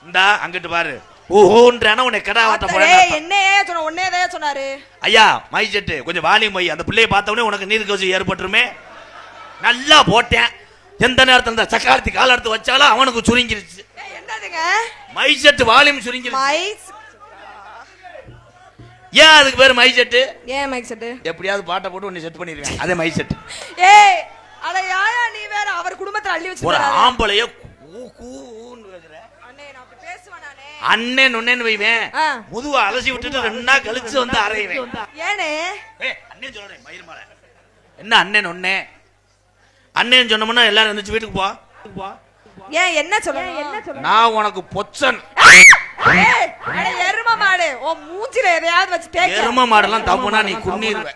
இந்தா அங்கிட்டு பாரு ஓஹோன்றான உன்னை கடா வாட்ட போற. என்னையே சொன்ன ஒன்னேதே சொன்னாரு. ஐயா மைசெட்டு கொஞ்சம் வாலியம் வை. அந்த பிள்ளையை பார்த்தவொடனே உனக்கு நீர் கவசம் ஏற்பட்டுருமே. நல்லா போட்டேன். எந்த நேரத்துல இந்த சக்காரத்தி கால எடுத்து வச்சாலும் அவனுக்கு சுருங்கிருச்சு. என்னதுங்க மைசெட்டு வாலியம் சுருங்கிருச்சு. ஏன் அதுக்கு பேரு மைசெட்டு? ஏன் மைக் செட்? எப்படியாவது பாட்டை போட்டு உன்னை செட் பண்ணிருவேன். அதே மைசெட். ஏய் அட யாயா நீ வேற அவர் குடும்பத்துல அள்ளி வச்சிருக்க. ஒரு ஆம்பளைய கூன்னு கேக்குற. அண்ணே நான் அப்படி பேசுவேன் நானே. அண்ணே நொண்ணேன்னு வைவேன். முதுவா அலசி விட்டுட்டு 2 நாள் கழிச்சு வந்து அரைவேன். ஏனே? ஏய் அண்ணே சொல்றேன் மயிர்மால. என்ன அண்ணே நொண்ணே? அண்ணேன்னு சொன்னோம்னா எல்லாரும் எந்திரச்சு வீட்டுக்கு போ. ஏன் என்ன சொல்றீங்க? நான் உனக்கு பொச்சன். ஏய் அட எரும மாடு. ஓ மூஞ்சில எதையாவது வச்சு தேய்க்க. எரும மாடெல்லாம் தப்புனா நீ குன்னிடுவ.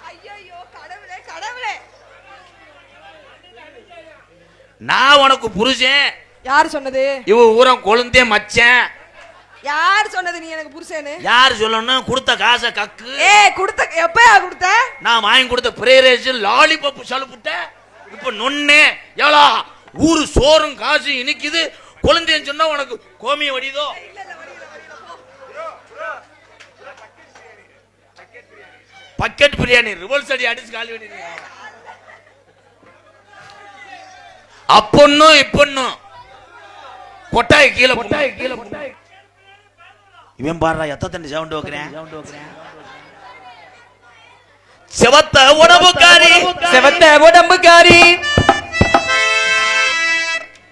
ஐயோ கடவுளே கடவுளே. நான் உனக்கு புருஷன். யார் சொன்னது? இவ ஊரம் கொழுந்தே மச்சான். யார் சொன்னது நீ எனக்கு புருஷன்னு? யார் சொல்லணும்? கொடுத்த காசை கக்கு. ஏய் கொடுத்த எப்பயா கொடுத்த? நான் வாங்கி கொடுத்த பிரேரேஜ் லாலிபாப் சலுப்புட்ட. இப்ப நொண்ணே எவ்வளோ ஊரு சோறும் காசு இனிக்குது. கொழுந்தேன்னு சொன்னா உனக்கு கோமிய வடிதோ? பக்கெட் பிரியாணி ரிவர்ஸ் அடி அடிச்சு காலி வடி. அப்பொன்னும் இப்பொன்னும் கொட்டாய் கீழே இவன் பாடுறா எத்த தண்ணி சவுண்ட் வைக்கிறேன். செவத்த உடம்புக்காரி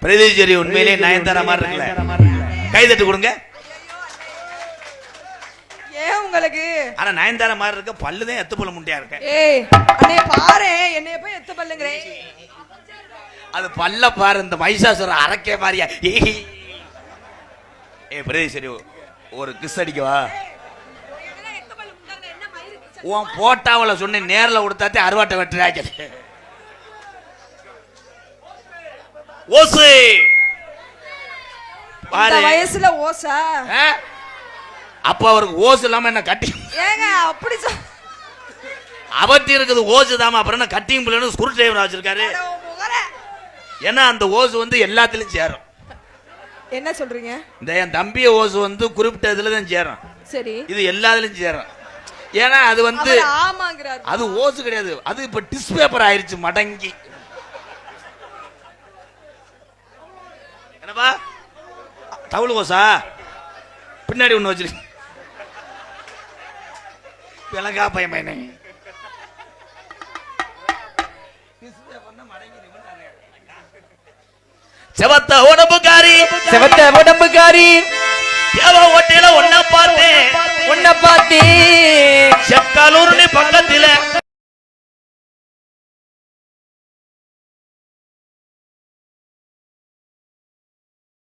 பிரதீஜரி உண்மையிலே நயன்தாரா மாதிரி இருக்குல்ல. கைதட்டு கொடுங்க. ஏன் உங்களுக்கு? ஆனா நயன்தாரா மாதிரி இருக்க பல்லுதான் எத்து பல்லு முண்டியா இருக்க. ஏய் அண்ணே பாரு என்னைய போய் எத்து பல்லுங்கறே. அது பல்ல பாரு. இந்த மைசாசுர அரக்கே மாதிரியா. ஏய் பிரதீஜரி ஒரு கிஸ் அடிக்கவா? உன் போட்டாவல சொன்ன நேர்ல கொடுத்தாத்தே அருவாட்டை வெட்டுறாங்க. ஓசை பாரு வயசுல ஓசா. அப்ப அவருக்கு ஓசு இல்லாம என்ன கட்டி ஏங்க அப்படி அவத்தி இருக்குது ஓசு தாமா. அப்புறம் என்ன கட்டிங் பிள்ளைன்னு ஸ்க்ரூ டிரைவர் வச்சிருக்காரு. ஏன்னா அந்த ஓசு வந்து எல்லாத்துலயும் சேரும். என்ன சொல்றீங்க? இந்த என் தம்பிய ஓசு வந்து குறிப்பிட்ட இதுல தான் சேரும். சரி இது எல்லாத்துலயும் சேரும். ஏன்னா அது வந்து ஆமாங்கறாரு. அது ஓசு கிடையாது. அது இப்ப டிஷ் பேப்பர் ஆயிருச்சு மடங்கி. என்னப்பா தவுள் ஓசா பின்னாடி ஒண்ணு வச்சிருக்கு. விலங்கா பையன் செவத்த உடம்புக்காரி தேவ ஓட்டையில ஒன்ன பார்த்தேன் செக்காலூர் நீ பக்க